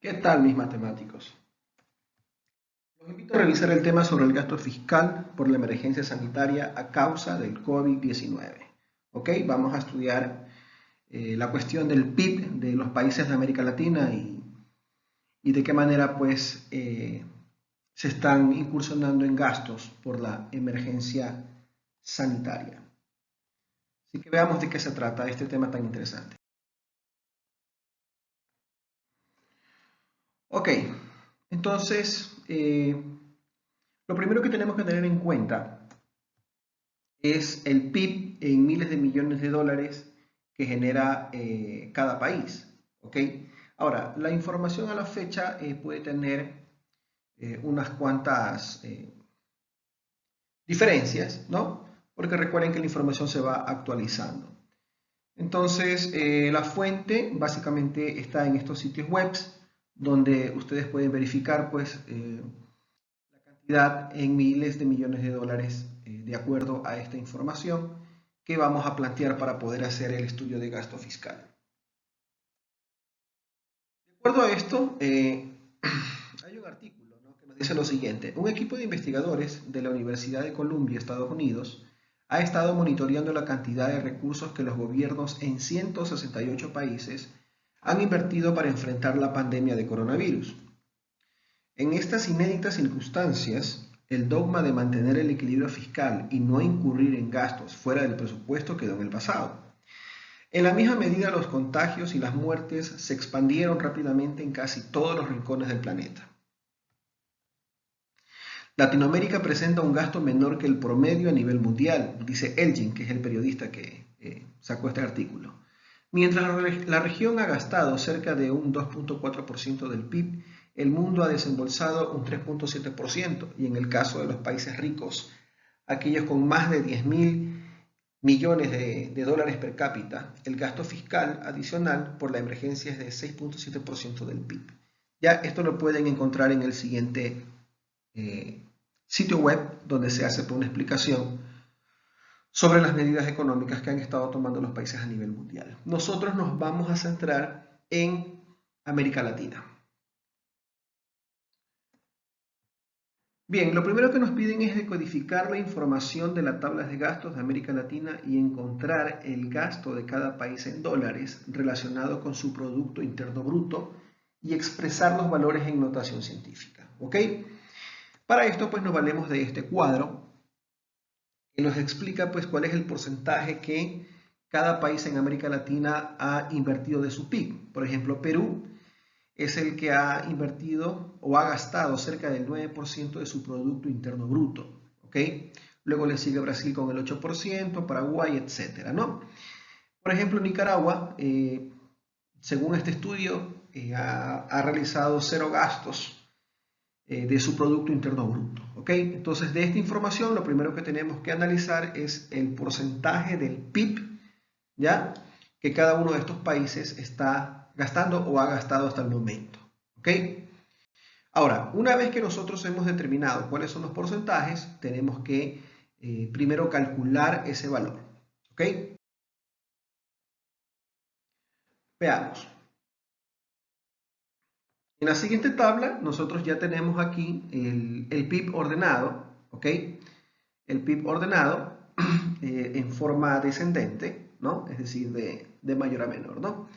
¿Qué tal, mis matemáticos? Los invito a revisar el tema sobre el gasto fiscal por la emergencia sanitaria a causa del COVID-19. ¿Ok? Vamos a estudiar la cuestión del PIB de los países de América Latina y de qué manera pues se están incursionando en gastos por la emergencia sanitaria. Así que veamos de qué se trata este tema tan interesante. Ok, entonces lo primero que tenemos que tener en cuenta es el PIB en miles de millones de dólares que genera cada país. ¿Ok? Ahora, la información a la fecha puede tener unas cuantas diferencias, ¿no? Porque recuerden que la información se va actualizando. Entonces, la fuente básicamente está en estos sitios web donde ustedes pueden verificar pues la cantidad en miles de millones de dólares de acuerdo a esta información que vamos a plantear para poder hacer el estudio de gasto fiscal. De acuerdo a esto, hay un artículo, ¿no?, que nos dice lo siguiente. Un equipo de investigadores de la Universidad de Columbia, Estados Unidos, ha estado monitoreando la cantidad de recursos que los gobiernos en 168 países han invertido para enfrentar la pandemia de coronavirus. En estas inéditas circunstancias, el dogma de mantener el equilibrio fiscal y no incurrir en gastos fuera del presupuesto quedó en el pasado. En la misma medida, los contagios y las muertes se expandieron rápidamente en casi todos los rincones del planeta. Latinoamérica presenta un gasto menor que el promedio a nivel mundial, dice Elgin, que es el periodista que sacó este artículo. Mientras la región ha gastado cerca de un 2.4% del PIB, el mundo ha desembolsado un 3.7%, y en el caso de los países ricos, aquellos con más de 10.000 millones de dólares per cápita, el gasto fiscal adicional por la emergencia es de 6.7% del PIB. Ya esto lo pueden encontrar en el siguiente sitio web, donde se hace una explicación sobre las medidas económicas que han estado tomando los países a nivel mundial. Nosotros nos vamos a centrar en América Latina. Bien, lo primero que nos piden es decodificar la información de las tablas de gastos de América Latina y encontrar el gasto de cada país en dólares relacionado con su Producto Interno Bruto y expresar los valores en notación científica. ¿Ok? Para esto pues nos valemos de este cuadro que nos explica pues cuál es el porcentaje que cada país en América Latina ha invertido de su PIB. Por ejemplo, Perú es el que ha invertido o ha gastado cerca del 9% de su Producto Interno Bruto. ¿Ok? Luego le sigue Brasil con el 8%, Paraguay, etcétera, ¿no? Por ejemplo, Nicaragua, según este estudio, ha realizado cero gastos de su Producto Interno Bruto. ¿Ok? Entonces, de esta información, lo primero que tenemos que analizar es el porcentaje del PIB, ¿ya?, que cada uno de estos países está gastando o ha gastado hasta el momento. ¿Ok? Ahora, una vez que nosotros hemos determinado cuáles son los porcentajes, tenemos que primero calcular ese valor. ¿Ok? Veamos. En la siguiente tabla, nosotros ya tenemos aquí el PIB ordenado. ¿Ok? El PIB ordenado en forma descendente, ¿no? Es decir, de mayor a menor, ¿no?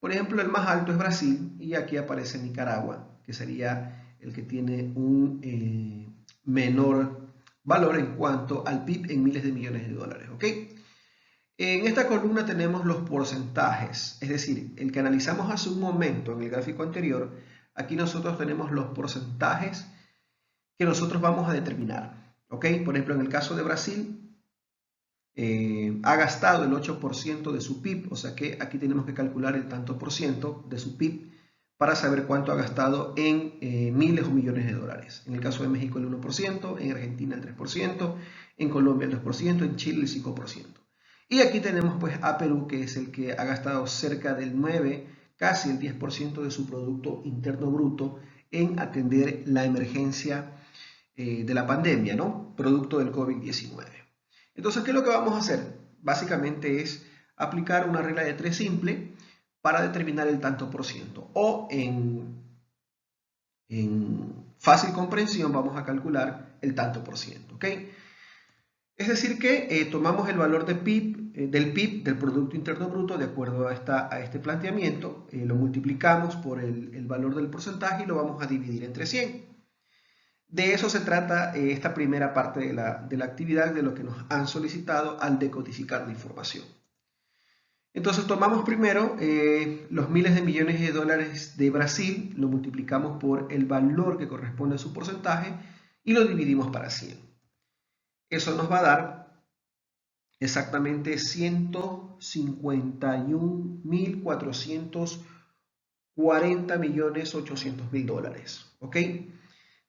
Por ejemplo, el más alto es Brasil y aquí aparece Nicaragua, que sería el que tiene un menor valor en cuanto al PIB en miles de millones de dólares. ¿Ok? En esta columna tenemos los porcentajes, es decir, el que analizamos hace un momento en el gráfico anterior. Aquí nosotros tenemos los porcentajes que nosotros vamos a determinar. ¿Ok? Por ejemplo, en el caso de Brasil, ha gastado el 8% de su PIB, o sea que aquí tenemos que calcular el tanto por ciento de su PIB para saber cuánto ha gastado en miles o millones de dólares. En el caso de México el 1%, en Argentina el 3%, en Colombia el 2%, en Chile el 5%. Y aquí tenemos pues a Perú, que es el que ha gastado cerca del 9, casi el 10% de su Producto Interno Bruto en atender la emergencia de la pandemia, ¿no?, producto del COVID-19. Entonces, ¿qué es lo que vamos a hacer? Básicamente es aplicar una regla de tres simple para determinar el tanto por ciento. O en en fácil comprensión vamos a calcular el tanto por ciento, ¿ok? Es decir que tomamos el valor de del PIB, del Producto Interno Bruto, de acuerdo a este planteamiento, lo multiplicamos por el valor del porcentaje y lo vamos a dividir entre 100. De eso se trata esta primera parte de la actividad, de lo que nos han solicitado al decodificar la información. Entonces tomamos primero los miles de millones de dólares de Brasil, lo multiplicamos por el valor que corresponde a su porcentaje y lo dividimos para 100. Eso nos va a dar exactamente 151.440.800.000 dólares, ¿ok?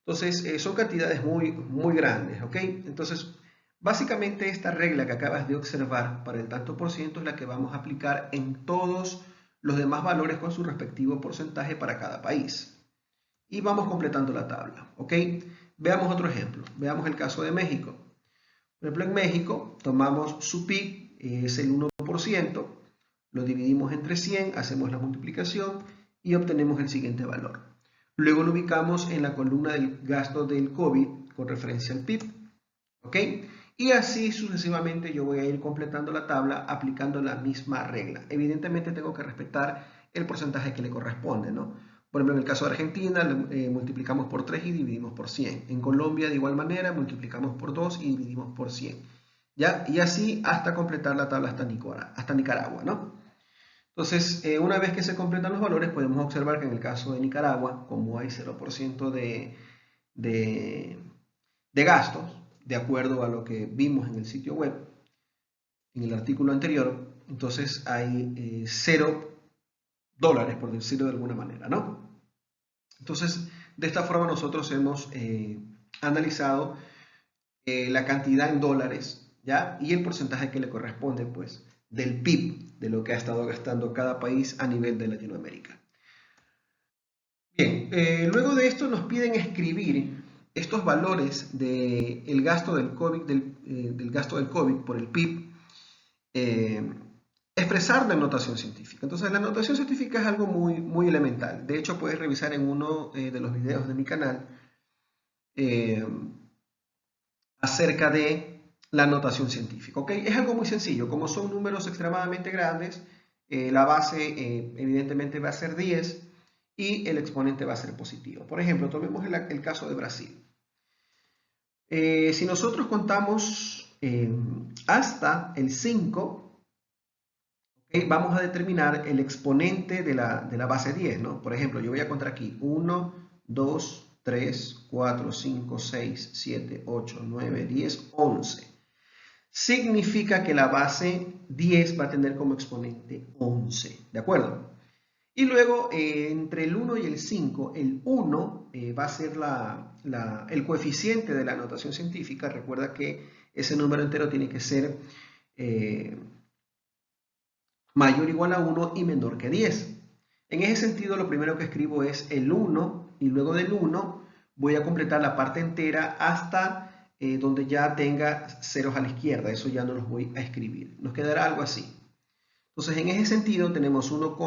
Entonces, son cantidades muy grandes, ¿ok? Entonces, básicamente esta regla que acabas de observar para el tanto por ciento es la que vamos a aplicar en todos los demás valores con su respectivo porcentaje para cada país. Y vamos completando la tabla, ¿ok? Veamos otro ejemplo. Veamos el caso de México. Por ejemplo, en México tomamos su PIB, es el 1%, lo dividimos entre 100, hacemos la multiplicación y obtenemos el siguiente valor. Luego lo ubicamos en la columna del gasto del COVID con referencia al PIB, ¿ok? Y así sucesivamente yo voy a ir completando la tabla aplicando la misma regla. Evidentemente tengo que respetar el porcentaje que le corresponde, ¿no? Por ejemplo, en el caso de Argentina, multiplicamos por 3 y dividimos por 100. En Colombia, de igual manera, multiplicamos por 2 y dividimos por 100. ¿Ya? Y así hasta completar la tabla hasta Nicaragua, ¿no? Entonces, una vez que se completan los valores, podemos observar que en el caso de Nicaragua, como hay 0% de gastos, de acuerdo a lo que vimos en el sitio web, en el artículo anterior, entonces hay 0 dólares, por decirlo de alguna manera, ¿no? Entonces, de esta forma nosotros hemos analizado la cantidad en dólares, ¿ya? Y el porcentaje que le corresponde, pues, del PIB, de lo que ha estado gastando cada país a nivel de Latinoamérica. Bien, luego de esto nos piden escribir estos valores del gasto del COVID, del gasto del COVID por el PIB, expresarlo en notación científica. Entonces, la notación científica es algo muy elemental. De hecho, puedes revisar en uno de los videos de mi canal acerca de la notación científica. ¿Ok? Es algo muy sencillo. Como son números extremadamente grandes, la base evidentemente va a ser 10 y el exponente va a ser positivo. Por ejemplo, tomemos el caso de Brasil. Si nosotros contamos hasta el 5, vamos a determinar el exponente de la base 10, ¿no? Por ejemplo, yo voy a contar aquí 1, 2, 3, 4, 5, 6, 7, 8, 9, 10, 11. Significa que la base 10 va a tener como exponente 11, ¿de acuerdo? Y luego, entre el 1 y el 5, el 1 va a ser el coeficiente de la notación científica. Recuerda que ese número entero tiene que ser mayor o igual a 1 y menor que 10. En ese sentido, lo primero que escribo es el 1 y luego del 1 voy a completar la parte entera hasta donde ya tenga ceros a la izquierda. Eso ya no los voy a escribir. Nos quedará algo así. Entonces, en ese sentido, tenemos 1,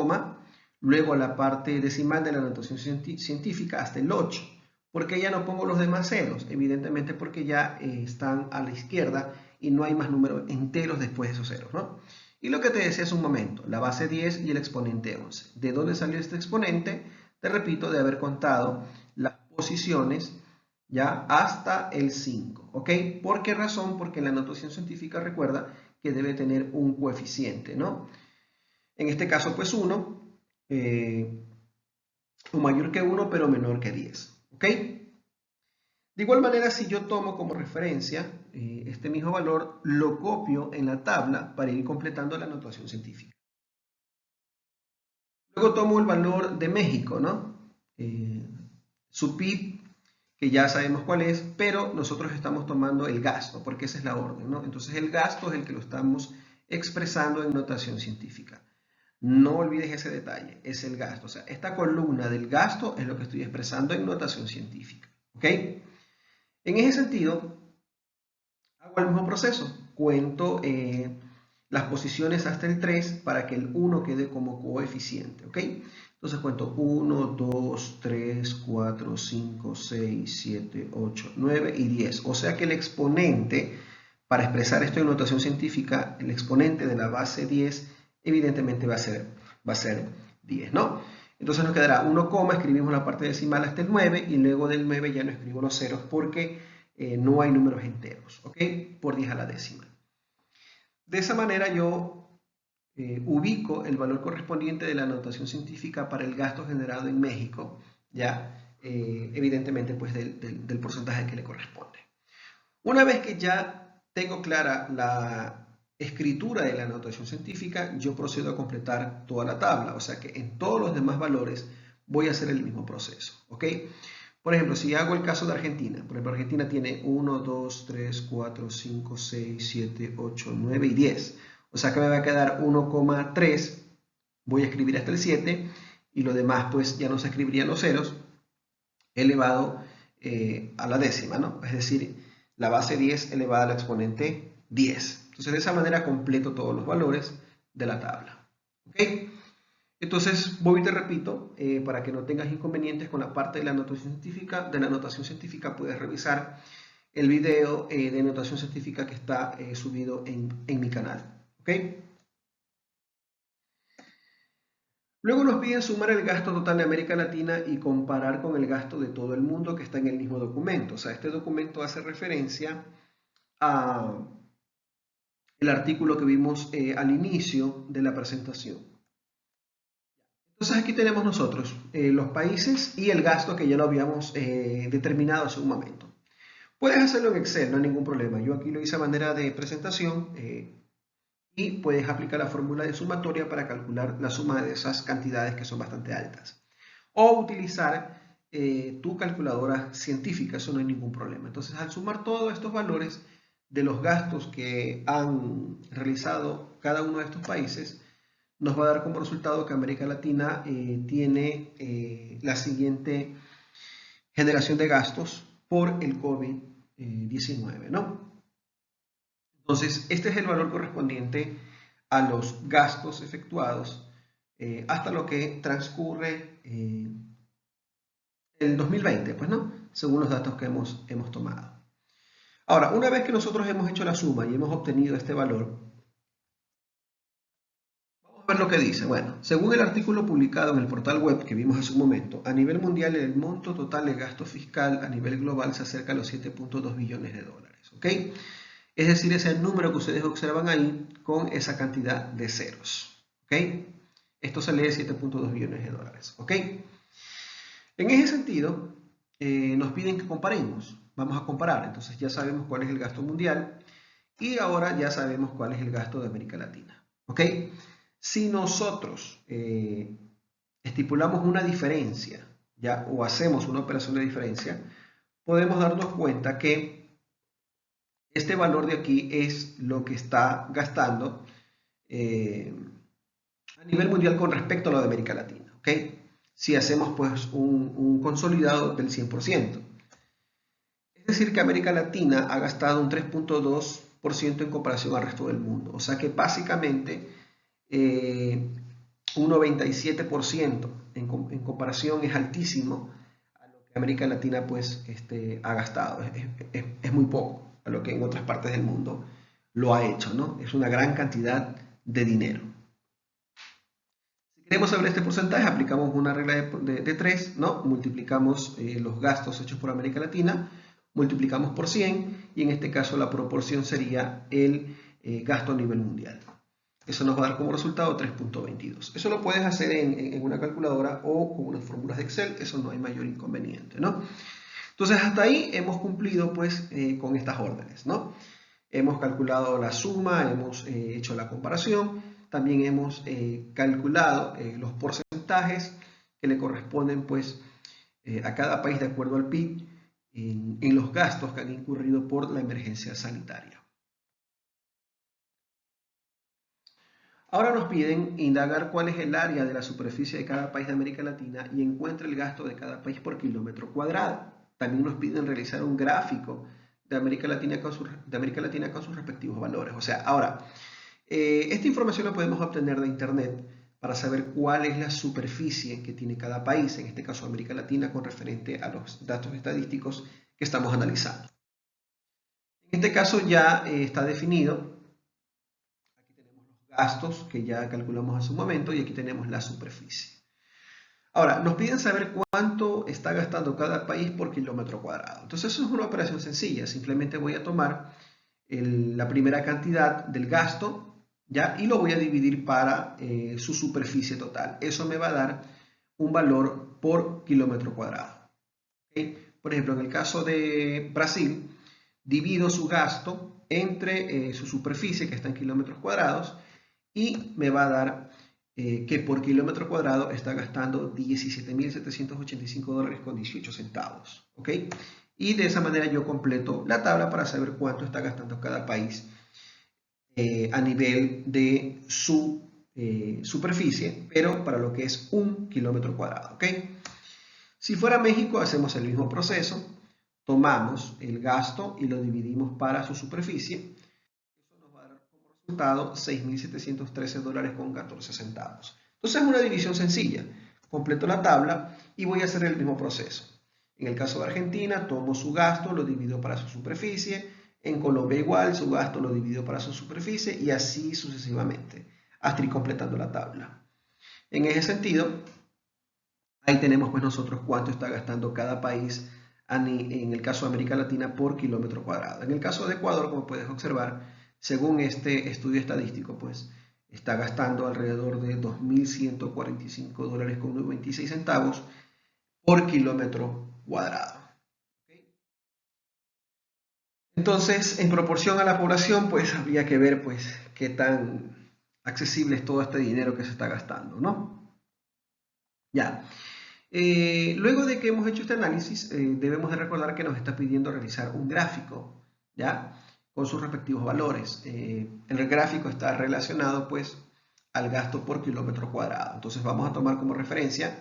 luego la parte decimal de la notación científica hasta el 8. ¿Por qué ya no pongo los demás ceros? Evidentemente porque ya están a la izquierda y no hay más números enteros después de esos ceros, ¿no? Y lo que te decía hace un momento, la base 10 y el exponente 11. ¿De dónde salió este exponente? Te repito, de haber contado las posiciones ya hasta el 5, ¿ok? ¿Por qué razón? Porque la notación científica recuerda que debe tener un coeficiente, ¿no? En este caso, pues 1, o mayor que 1, pero menor que 10, ¿ok? De igual manera, si yo tomo como referencia este mismo valor, lo copio en la tabla para ir completando la notación científica. Luego tomo el valor de México, ¿no? Su PIB, que ya sabemos cuál es, pero nosotros estamos tomando el gasto, porque esa es la orden, ¿no? Entonces el gasto es el que lo estamos expresando en notación científica. No olvides ese detalle, es el gasto. O sea, esta columna del gasto es lo que estoy expresando en notación científica, ¿ok? En ese sentido, hago el mismo proceso. Cuento las posiciones hasta el 3 para que el 1 quede como coeficiente, ¿ok? Entonces cuento 1, 2, 3, 4, 5, 6, 7, 8, 9 y 10. O sea que el exponente, para expresar esto en notación científica, el exponente de la base 10 evidentemente va a ser 10, ¿no? Entonces nos quedará 1, escribimos la parte decimal hasta el 9 y luego del 9 ya no escribo los ceros porque no hay números enteros, ¿ok? Por 10 a la décima. De esa manera yo ubico el valor correspondiente de la notación científica para el gasto generado en México, ya evidentemente pues del porcentaje que le corresponde. Una vez que ya tengo clara la escritura de la notación científica, yo procedo a completar toda la tabla, o sea que en todos los demás valores voy a hacer el mismo proceso, ¿ok? Por ejemplo, si hago el caso de Argentina, por ejemplo, Argentina tiene 1, 2, 3, 4, 5, 6, 7, 8, 9 y 10. O sea que me va a quedar 1,3, voy a escribir hasta el 7 y lo demás pues ya no se escribirían los ceros elevado a la décima, ¿no? Es decir, la base 10 elevada al exponente 10. Entonces de esa manera completo todos los valores de la tabla. ¿Ok? Entonces voy y te repito, para que no tengas inconvenientes con la parte de la notación científica. De la notación científica puedes revisar el video de notación científica que está subido en mi canal. ¿Ok? Luego nos piden sumar el gasto total de América Latina y comparar con el gasto de todo el mundo que está en el mismo documento. O sea, este documento hace referencia al artículo que vimos al inicio de la presentación. Entonces aquí tenemos nosotros los países y el gasto que ya lo habíamos determinado hace un momento. Puedes hacerlo en Excel, no hay ningún problema. Yo aquí lo hice a manera de presentación y puedes aplicar la fórmula de sumatoria para calcular la suma de esas cantidades que son bastante altas. O utilizar tu calculadora científica, eso no hay ningún problema. Entonces, al sumar todos estos valores de los gastos que han realizado cada uno de estos países, nos va a dar como resultado que América Latina tiene la siguiente generación de gastos por el COVID-19, ¿no? Entonces, este es el valor correspondiente a los gastos efectuados hasta lo que transcurre el 2020, pues no, según los datos que hemos tomado. Ahora, una vez que nosotros hemos hecho la suma y hemos obtenido este valor, vamos a ver lo que dice. Bueno, según el artículo publicado en el portal web que vimos hace un momento, a nivel mundial el monto total de gasto fiscal a nivel global se acerca a los 7.2 billones de dólares, ¿ok? Es decir, ese es el número que ustedes observan ahí con esa cantidad de ceros, ¿ok? Esto se lee 7.2 billones de dólares, ¿ok? En ese sentido, nos piden que comparemos. Vamos a comparar. Entonces ya sabemos cuál es el gasto mundial y ahora ya sabemos cuál es el gasto de América Latina. ¿Ok? Si nosotros estipulamos una diferencia, ya, o hacemos una operación de diferencia, podemos darnos cuenta que este valor de aquí es lo que está gastando a nivel mundial con respecto a lo de América Latina. ¿Ok? Si hacemos pues un consolidado del 100%. Es decir, que América Latina ha gastado un 3.2% en comparación al resto del mundo. O sea que básicamente un 97% en comparación es altísimo a lo que América Latina pues, ha gastado. Es muy poco a lo que en otras partes del mundo lo ha hecho, ¿no? Es una gran cantidad de dinero. Queremos saber este porcentaje, aplicamos una regla de 3, ¿no? Multiplicamos los gastos hechos por América Latina, multiplicamos por 100 y en este caso la proporción sería el gasto a nivel mundial. Eso nos va a dar como resultado 3.22. Eso lo puedes hacer en una calculadora o con unas fórmulas de Excel, eso no hay mayor inconveniente, ¿no? Entonces hasta ahí hemos cumplido pues con estas órdenes, ¿no? Hemos calculado la suma, hemos hecho la comparación, también hemos calculado los porcentajes que le corresponden pues a cada país de acuerdo al PIB en los gastos que han incurrido por la emergencia sanitaria. Ahora nos piden indagar cuál es el área de la superficie de cada país de América Latina y encuentra el gasto de cada país por kilómetro cuadrado. También nos piden realizar un gráfico de América Latina con sus respectivos valores. O sea, ahora, esta información la podemos obtener de internet, para saber cuál es la superficie que tiene cada país, en este caso América Latina, con referente a los datos estadísticos que estamos analizando. En este caso ya está definido. Aquí tenemos los gastos que ya calculamos hace un momento y aquí tenemos la superficie. Ahora, nos piden saber cuánto está gastando cada país por kilómetro cuadrado. Entonces eso es una operación sencilla. Simplemente voy a tomar la primera cantidad del gasto, ¿ya? Y lo voy a dividir para su superficie total. Eso me va a dar un valor por kilómetro cuadrado. ¿Okay? Por ejemplo, en el caso de Brasil, divido su gasto entre su superficie, que está en kilómetros cuadrados, y me va a dar que por kilómetro cuadrado está gastando $17.785 con 18 centavos. ¿Ok? Y de esa manera yo completo la tabla para saber cuánto está gastando cada país a nivel de su superficie, pero para lo que es un kilómetro cuadrado. ¿Ok? Si fuera México, hacemos el mismo proceso. Tomamos el gasto y lo dividimos para su superficie. Eso nos va a dar como resultado $6.713 con 14 centavos. Entonces es una división sencilla. Completo la tabla y voy a hacer el mismo proceso. En el caso de Argentina, tomo su gasto, lo divido para su superficie. En Colombia igual, su gasto lo divido para su superficie y así sucesivamente, hasta ir completando la tabla. En ese sentido, ahí tenemos pues nosotros cuánto está gastando cada país en el caso de América Latina por kilómetro cuadrado. En el caso de Ecuador, como puedes observar, según este estudio estadístico, pues está gastando alrededor de $2.145 con 96 centavos por kilómetro cuadrado. Entonces, en proporción a la población, pues habría que ver pues qué tan accesible es todo este dinero que se está gastando, ¿no? Ya. Luego de que hemos hecho este análisis, debemos de recordar que nos está pidiendo realizar un gráfico, ¿ya? Con sus respectivos valores. El gráfico está relacionado, pues, al gasto por kilómetro cuadrado. Entonces vamos a tomar como referencia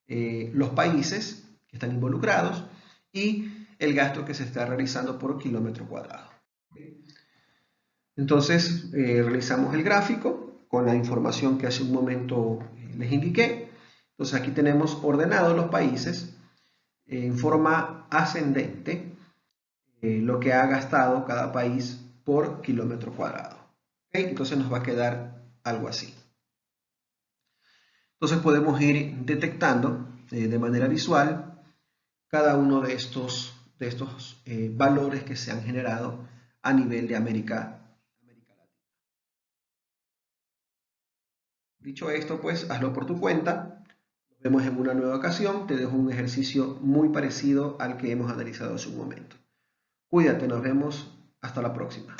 los países que están involucrados y el gasto que se está realizando por kilómetro cuadrado. Entonces realizamos el gráfico con la información que hace un momento les indiqué. Entonces aquí tenemos ordenados los países en forma ascendente, lo que ha gastado cada país por kilómetro cuadrado. ¿Okay? Entonces nos va a quedar algo así. Entonces podemos ir detectando de manera visual cada uno de estos valores que se han generado a nivel de América Latina. Dicho esto, pues hazlo por tu cuenta. Nos vemos en una nueva ocasión. Te dejo un ejercicio muy parecido al que hemos analizado hace un momento. Cuídate, nos vemos. Hasta la próxima.